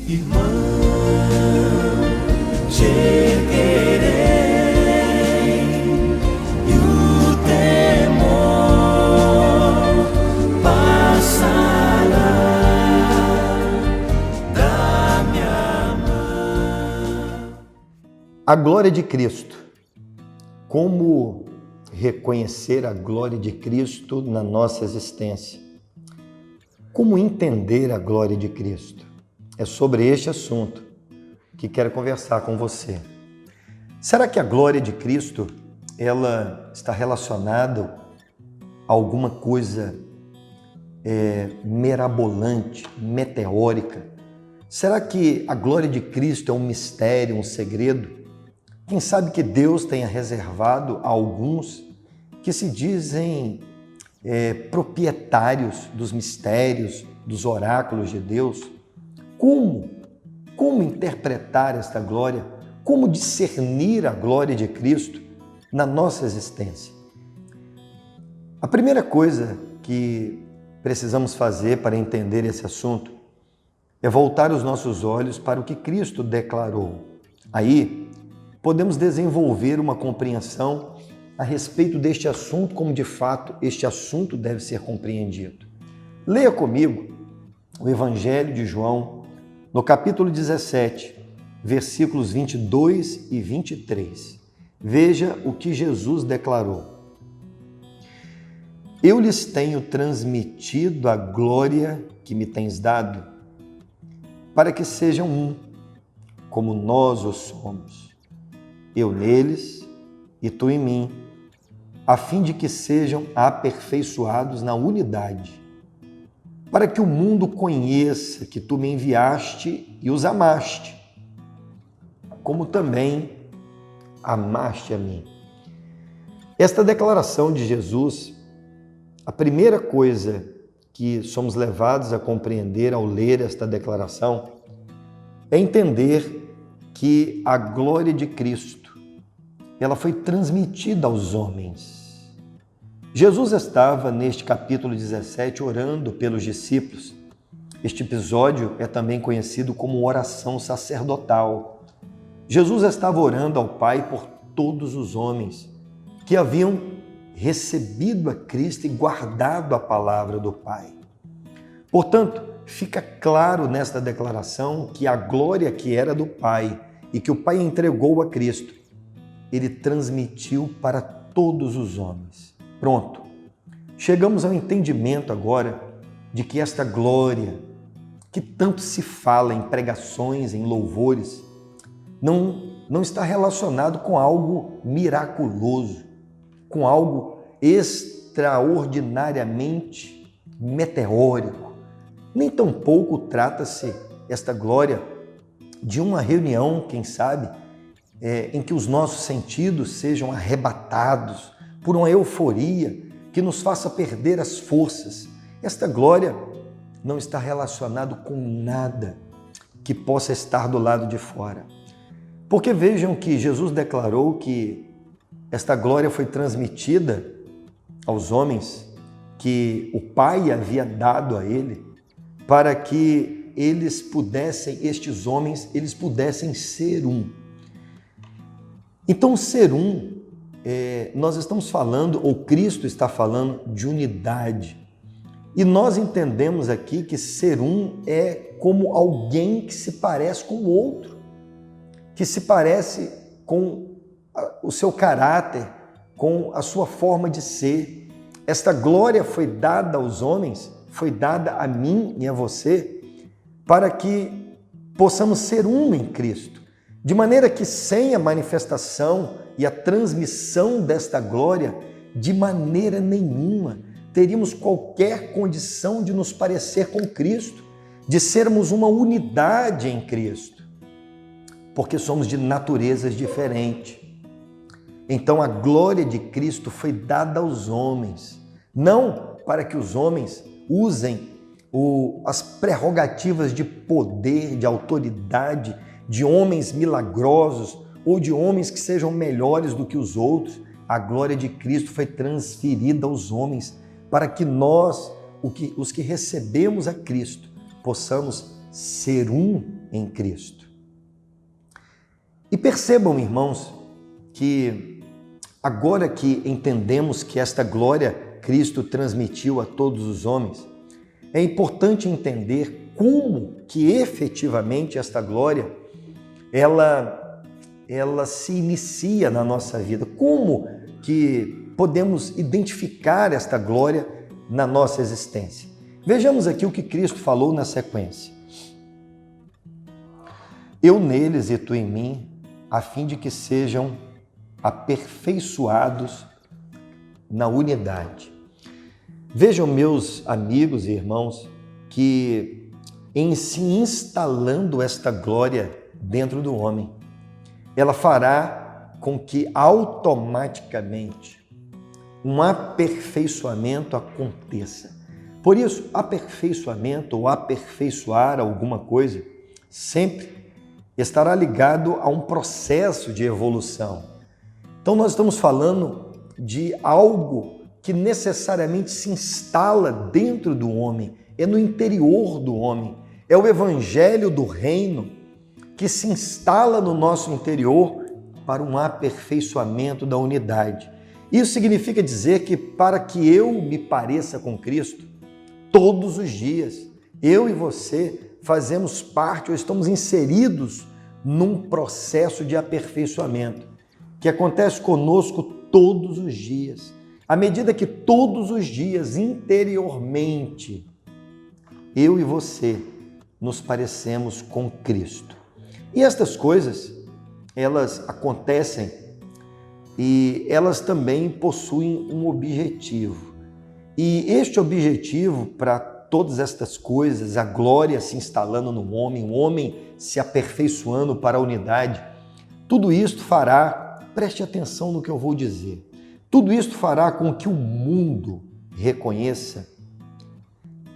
Irmão, te erguerei e o temor passará da minha mão. A glória de Cristo. Como reconhecer a glória de Cristo na nossa existência? Como entender a glória de Cristo? É sobre este assunto que quero conversar com você. Será que a glória de Cristo ela está relacionada a alguma coisa mirabolante, meteórica? Será que a glória de Cristo é um mistério, um segredo? Quem sabe que Deus tenha reservado a alguns que se dizem proprietários dos mistérios, dos oráculos de Deus? Como interpretar esta glória? Como discernir a glória de Cristo na nossa existência? A primeira coisa que precisamos fazer para entender esse assunto é voltar os nossos olhos para o que Cristo declarou. Aí, podemos desenvolver uma compreensão a respeito deste assunto, como de fato este assunto deve ser compreendido. Leia comigo o Evangelho de João, no capítulo 17, versículos 22 e 23. Veja o que Jesus declarou. Eu lhes tenho transmitido a glória que me tens dado, para que sejam um, como nós o somos. Eu neles e tu em mim, a fim de que sejam aperfeiçoados na unidade, para que o mundo conheça que tu me enviaste e os amaste, como também amaste a mim. Esta declaração de Jesus, a primeira coisa que somos levados a compreender ao ler esta declaração é entender que a glória de Cristo, ela foi transmitida aos homens. Jesus estava neste capítulo 17 orando pelos discípulos. Este episódio é também conhecido como oração sacerdotal. Jesus estava orando ao Pai por todos os homens que haviam recebido a Cristo e guardado a palavra do Pai. Portanto, fica claro nesta declaração que a glória que era do Pai e que o Pai entregou a Cristo, Ele transmitiu para todos os homens. Pronto. Chegamos ao entendimento agora de que esta glória, que tanto se fala em pregações, em louvores, não está relacionado com algo miraculoso, com algo extraordinariamente meteórico. Nem tampouco trata-se esta glória de uma reunião, quem sabe, em que os nossos sentidos sejam arrebatados por uma euforia que nos faça perder as forças. Esta glória não está relacionada com nada que possa estar do lado de fora. Porque vejam que Jesus declarou que esta glória foi transmitida aos homens, que o Pai havia dado a Ele, para que estes homens pudessem ser um. Então, ser um, nós estamos falando, ou Cristo está falando, de unidade. E nós entendemos aqui que ser um é como alguém que se parece com o outro, que se parece com o seu caráter, com a sua forma de ser. Esta glória foi dada aos homens, foi dada a mim e a você, para que possamos ser um em Cristo. De maneira que sem a manifestação e a transmissão desta glória, de maneira nenhuma teríamos qualquer condição de nos parecer com Cristo, de sermos uma unidade em Cristo, porque somos de naturezas diferentes. Então a glória de Cristo foi dada aos homens, não para que os homens usem as prerrogativas de poder, de autoridade, de homens milagrosos ou de homens que sejam melhores do que os outros. A glória de Cristo foi transferida aos homens para que nós, os que recebemos a Cristo, possamos ser um em Cristo. E percebam, irmãos, que agora que entendemos que esta glória Cristo transmitiu a todos os homens, é importante entender como que efetivamente esta glória ela se inicia na nossa vida. Como que podemos identificar esta glória na nossa existência? Vejamos aqui o que Cristo falou na sequência. Eu neles e tu em mim, a fim de que sejam aperfeiçoados na unidade. Vejam, meus amigos e irmãos, que em se instalando esta glória dentro do homem, ela fará com que automaticamente um aperfeiçoamento aconteça. Por isso, aperfeiçoamento ou aperfeiçoar alguma coisa sempre estará ligado a um processo de evolução. Então nós estamos falando de algo que necessariamente se instala dentro do homem, é no interior do homem, é o evangelho do reino que se instala no nosso interior para um aperfeiçoamento da unidade. Isso significa dizer que para que eu me pareça com Cristo, todos os dias, eu e você fazemos parte ou estamos inseridos num processo de aperfeiçoamento que acontece conosco todos os dias. À medida que todos os dias, interiormente, eu e você nos parecemos com Cristo. E estas coisas, elas acontecem e elas também possuem um objetivo. E este objetivo, para todas estas coisas, a glória se instalando no homem, o homem se aperfeiçoando para a unidade, tudo isto fará, preste atenção no que eu vou dizer, tudo isto fará com que o mundo reconheça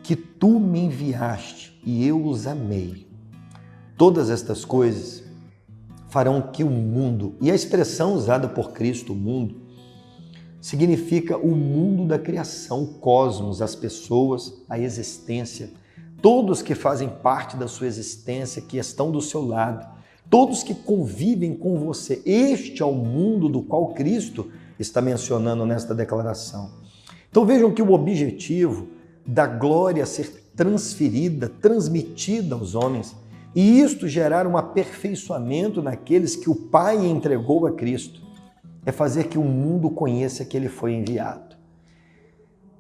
que tu me enviaste e eu os amei. Todas estas coisas farão que o mundo, e a expressão usada por Cristo, o mundo, significa o mundo da criação, o cosmos, as pessoas, a existência, todos que fazem parte da sua existência, que estão do seu lado, todos que convivem com você. Este é o mundo do qual Cristo está mencionando nesta declaração. Então vejam que o objetivo da glória ser transferida, transmitida aos homens, e isto gerar um aperfeiçoamento naqueles que o Pai entregou a Cristo, é fazer que o mundo conheça que ele foi enviado.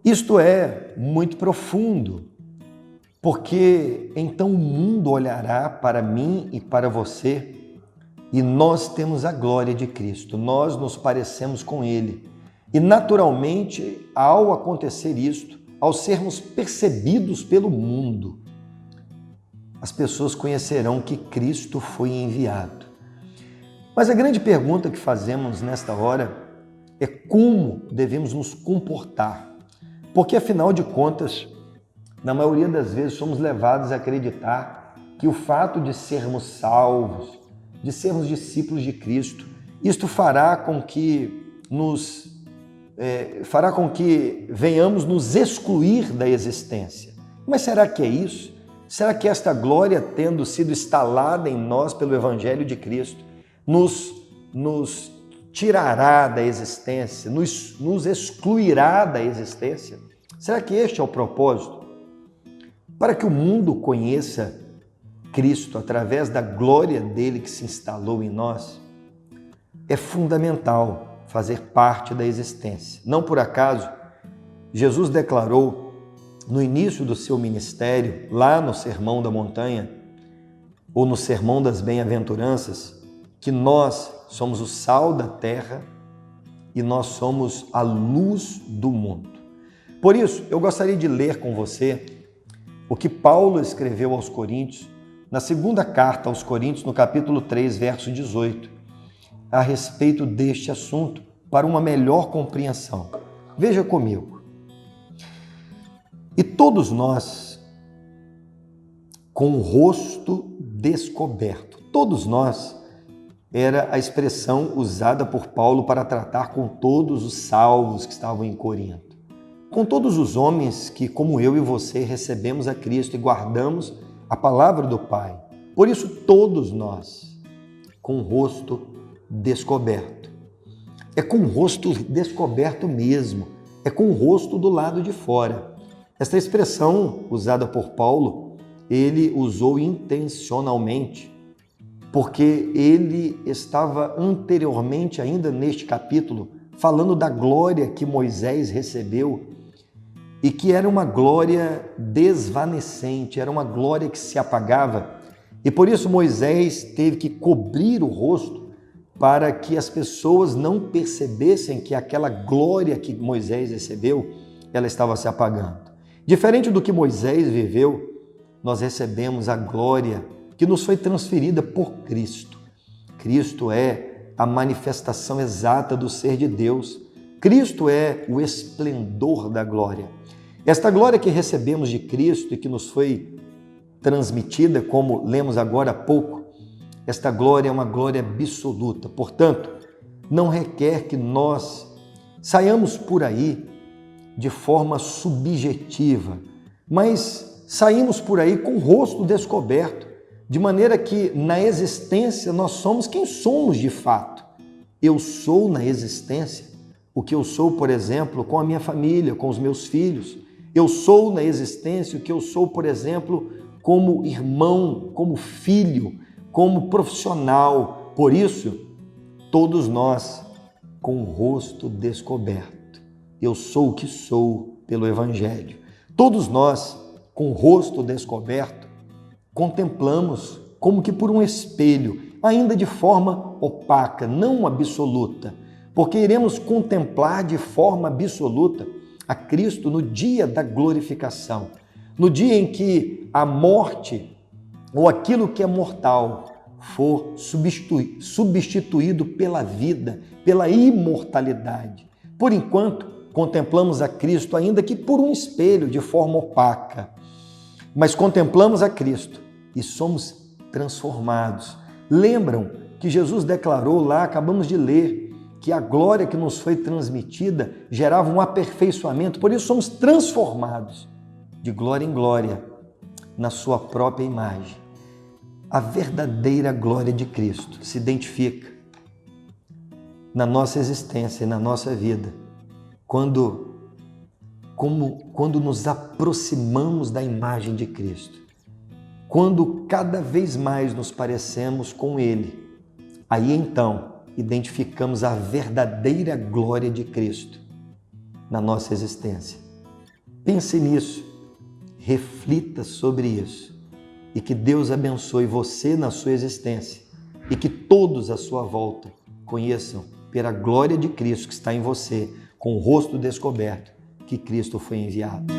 Isto é muito profundo, porque então o mundo olhará para mim e para você e nós temos a glória de Cristo, nós nos parecemos com Ele. E naturalmente, ao acontecer isto, ao sermos percebidos pelo mundo, as pessoas conhecerão que Cristo foi enviado. Mas a grande pergunta que fazemos nesta hora é como devemos nos comportar. Porque, afinal de contas, na maioria das vezes somos levados a acreditar que o fato de sermos salvos, de sermos discípulos de Cristo, isto fará com que venhamos nos excluir da existência. Mas será que é isso? Será que esta glória, tendo sido instalada em nós pelo Evangelho de Cristo, nos tirará da existência, nos excluirá da existência? Será que este é o propósito? Para que o mundo conheça Cristo através da glória dele que se instalou em nós, é fundamental fazer parte da existência. Não por acaso, Jesus declarou no início do seu ministério, lá no Sermão da Montanha, ou no Sermão das Bem-aventuranças, que nós somos o sal da terra e nós somos a luz do mundo. Por isso, eu gostaria de ler com você o que Paulo escreveu aos Coríntios, na segunda carta aos Coríntios, no capítulo 3, verso 18, a respeito deste assunto, para uma melhor compreensão. Veja comigo. E todos nós, com o rosto descoberto, todos nós, era a expressão usada por Paulo para tratar com todos os salvos que estavam em Corinto. Com todos os homens que, como eu e você, recebemos a Cristo e guardamos a palavra do Pai. Por isso, todos nós, com o rosto descoberto. É com o rosto descoberto mesmo, é com o rosto do lado de fora. Esta expressão usada por Paulo, ele usou intencionalmente, porque ele estava anteriormente, ainda neste capítulo, falando da glória que Moisés recebeu e que era uma glória desvanecente, era uma glória que se apagava. E por isso Moisés teve que cobrir o rosto para que as pessoas não percebessem que aquela glória que Moisés recebeu, ela estava se apagando. Diferente do que Moisés viveu, nós recebemos a glória que nos foi transferida por Cristo. Cristo é a manifestação exata do ser de Deus. Cristo é o esplendor da glória. Esta glória que recebemos de Cristo e que nos foi transmitida, como lemos agora há pouco, esta glória é uma glória absoluta. Portanto, não requer que nós saiamos por aí de forma subjetiva, mas saímos por aí com o rosto descoberto, de maneira que na existência nós somos quem somos de fato. Eu sou na existência o que eu sou, por exemplo, com a minha família, com os meus filhos. Eu sou na existência o que eu sou, por exemplo, como irmão, como filho, como profissional. Por isso, todos nós com o rosto descoberto. Eu sou o que sou pelo Evangelho. Todos nós, com o rosto descoberto, contemplamos como que por um espelho, ainda de forma opaca, não absoluta, porque iremos contemplar de forma absoluta a Cristo no dia da glorificação, no dia em que a morte ou aquilo que é mortal for substituído pela vida, pela imortalidade. Por enquanto, contemplamos a Cristo ainda que por um espelho, de forma opaca, mas contemplamos a Cristo e somos transformados. Lembram que Jesus declarou lá, acabamos de ler, que a glória que nos foi transmitida gerava um aperfeiçoamento, por isso somos transformados de glória em glória na sua própria imagem. A verdadeira glória de Cristo se identifica na nossa existência e na nossa vida quando nos aproximamos da imagem de Cristo, quando cada vez mais nos parecemos com Ele. Aí então identificamos a verdadeira glória de Cristo na nossa existência. Pense nisso, reflita sobre isso e que Deus abençoe você na sua existência e que todos à sua volta conheçam pela glória de Cristo que está em você, com o rosto descoberto, que Cristo foi enviado.